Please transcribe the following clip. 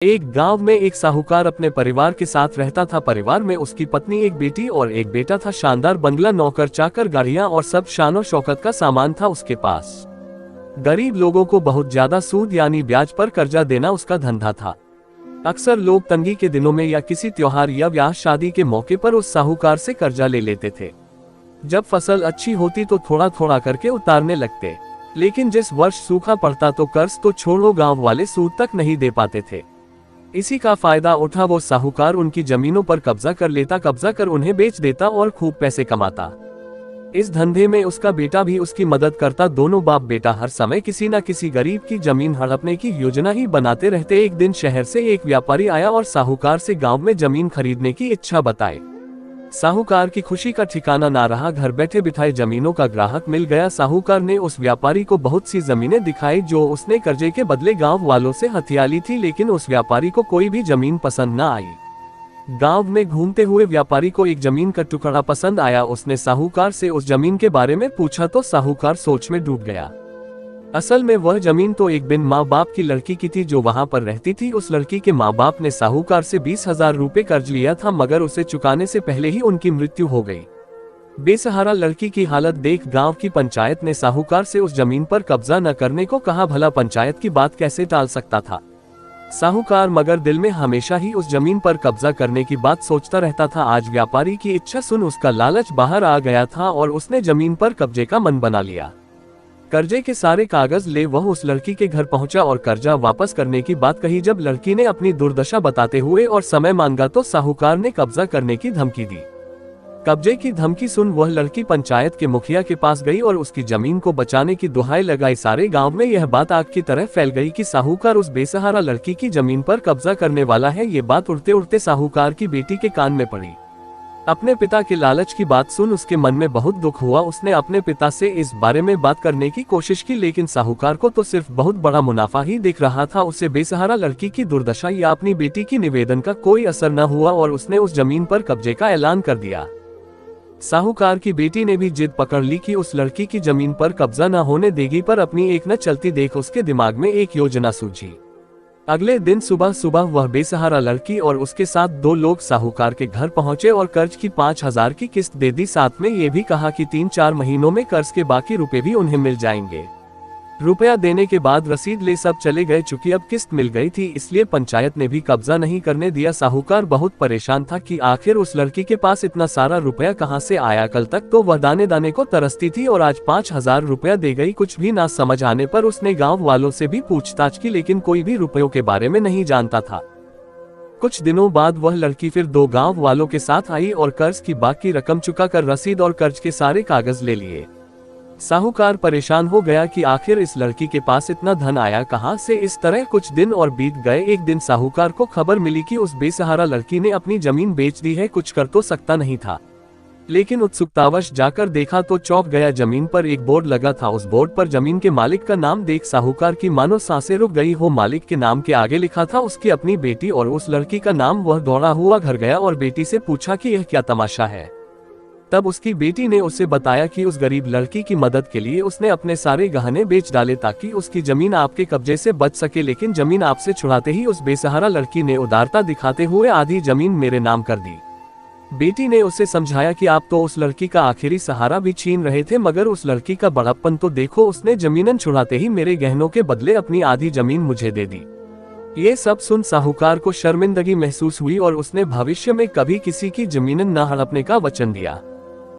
एक गांव में एक साहूकार अपने परिवार के साथ रहता था। परिवार में उसकी पत्नी, एक बेटी और एक बेटा था। शानदार बंगला, नौकर चाकर, गाड़ियां और सब शानो शौकत का सामान था उसके पास। गरीब लोगों को बहुत ज्यादा सूद यानी ब्याज पर कर्जा देना उसका धंधा था। अक्सर लोग तंगी के दिनों में या किसी त्योहार या ब्याह शादी के मौके पर उस साहूकार से कर्जा ले लेते थे। जब फसल अच्छी होती तो थोड़ा थोड़ा करके उतारने लगते, लेकिन जिस वर्ष सूखा पड़ता तो कर्ज तो छोड़ो, गांव वाले सूद तक नहीं दे पाते थे। इसी का फायदा उठा वो साहूकार उनकी जमीनों पर कब्जा कर लेता, कब्जा कर उन्हें बेच देता और खूब पैसे कमाता। इस धंधे में उसका बेटा भी उसकी मदद करता। दोनों बाप बेटा हर समय किसी न किसी गरीब की जमीन हड़पने की योजना ही बनाते रहते। एक दिन शहर से एक व्यापारी आया और साहूकार से गांव में जमीन खरीदने की इच्छा बताई। साहूकार की खुशी का ठिकाना ना रहा। घर बैठे बिठाए जमीनों का ग्राहक मिल गया। साहूकार ने उस व्यापारी को बहुत सी जमीनें दिखाई जो उसने कर्जे के बदले गांव वालों से हथिया ली थी, लेकिन उस व्यापारी को कोई भी जमीन पसंद न आई। गांव में घूमते हुए व्यापारी को एक जमीन का टुकड़ा पसंद आया। उसने साहूकार से उस जमीन के बारे में पूछा तो साहूकार सोच में डूब गया। असल में वह जमीन तो एक बिन माँ बाप की लड़की की थी जो वहां पर रहती थी। उस लड़की के माँ बाप ने साहूकार से 20,000 रुपए कर्ज लिया था, मगर उसे चुकाने से पहले ही उनकी मृत्यु हो गई। बेसहारा लड़की की हालत देख गांव की पंचायत ने साहूकार से उस जमीन पर कब्जा न करने को कहा। भला पंचायत की बात कैसे टाल सकता था साहूकार, मगर दिल में हमेशा ही उस जमीन पर कब्जा करने की बात सोचता रहता था। आज व्यापारी की इच्छा सुन उसका लालच बाहर आ गया था और उसने जमीन पर कब्जे का मन बना लिया। कर्जे के सारे कागज ले वह उस लड़की के घर पहुंचा और कर्जा वापस करने की बात कही। जब लड़की ने अपनी दुर्दशा बताते हुए और समय मांगा तो साहूकार ने कब्जा करने की धमकी दी। कब्जे की धमकी सुन वह लड़की पंचायत के मुखिया के पास गई और उसकी जमीन को बचाने की दुहाई लगाई। सारे गांव में यह बात आग की तरह फैल गई कि साहूकार उस बेसहारा लड़की की जमीन पर कब्जा करने वाला है। ये बात उड़ते उड़ते साहूकार की बेटी के कान में पड़ी। अपने पिता के लालच की बात सुन उसके मन में बहुत दुख हुआ। उसने अपने पिता से इस बारे में बात करने की कोशिश की, लेकिन साहूकार को तो सिर्फ बहुत बड़ा मुनाफा ही दिख रहा था। उसे बेसहारा लड़की की दुर्दशा या अपनी बेटी की निवेदन का कोई असर न हुआ और उसने उस जमीन पर कब्जे का ऐलान कर दिया। साहूकार की बेटी ने भी जिद पकड़ ली कि उस लड़की की जमीन पर कब्जा न होने देगी, पर अपनी एक न चलती देख उसके दिमाग में एक योजना सूझी। अगले दिन सुबह सुबह वह बेसहारा लड़की और उसके साथ 2 लोग साहूकार के घर पहुंचे और कर्ज की 5,000 की किस्त दे दी। साथ में ये भी कहा कि 3-4 महीनों में कर्ज के बाकी रुपए भी उन्हें मिल जाएंगे। रुपया देने के बाद रसीद ले सब चले गए। चूंकि अब किस्त मिल गई थी इसलिए पंचायत ने भी कब्जा नहीं करने दिया। साहूकार बहुत परेशान था कि आखिर उस लड़की के पास इतना सारा रुपया कहां से आया। कल तक तो वह दाने दाने को तरसती थी और आज 5,000 रुपया दे गई। कुछ भी ना समझ आने पर उसने गांव वालों से भी पूछताछ की, लेकिन कोई भी रुपयों के बारे में नहीं जानता था। कुछ दिनों बाद वह लड़की फिर 2 गांव वालों के साथ आई और कर्ज की बाकी रकम चुकाकर रसीद और कर्ज के सारे कागज ले लिए। साहूकार परेशान हो गया कि आखिर इस लड़की के पास इतना धन आया कहां से। इस तरह कुछ दिन और बीत गए। एक दिन साहूकार को खबर मिली कि उस बेसहारा लड़की ने अपनी जमीन बेच दी है। कुछ कर तो सकता नहीं था, लेकिन उत्सुकतावश जाकर देखा तो चौंक गया। जमीन पर एक बोर्ड लगा था। उस बोर्ड पर जमीन के मालिक का नाम देख साहूकार की मानो सांसें रुक गई हो। मालिक के नाम के आगे लिखा था उसकी अपनी बेटी और उस लड़की का नाम। वह दौड़ा हुआ घर गया और बेटी से पूछा कि यह क्या तमाशा है। तब उसकी बेटी ने उसे बताया कि उस गरीब लड़की की मदद के लिए उसने अपने सारे गहने बेच डाले ताकि उसकी जमीन आपके कब्जे से बच सके, लेकिन जमीन आपसे छुड़ाते ही उस बेसहारा लड़की ने उदारता दिखाते हुए आधी जमीन मेरे नाम कर दी। बेटी ने उसे समझाया कि आप तो उस लड़की का आखिरी सहारा भी छीन रहे थे, मगर उस लड़की का बड़प्पन तो देखो, उसने जमीनन छुड़ाते ही मेरे गहनों के बदले अपनी आधी जमीन मुझे दे दी। ये सब सुन साहूकार को शर्मिंदगी महसूस हुई और उसने भविष्य में कभी किसी की जमीनन न हड़पने का वचन दिया।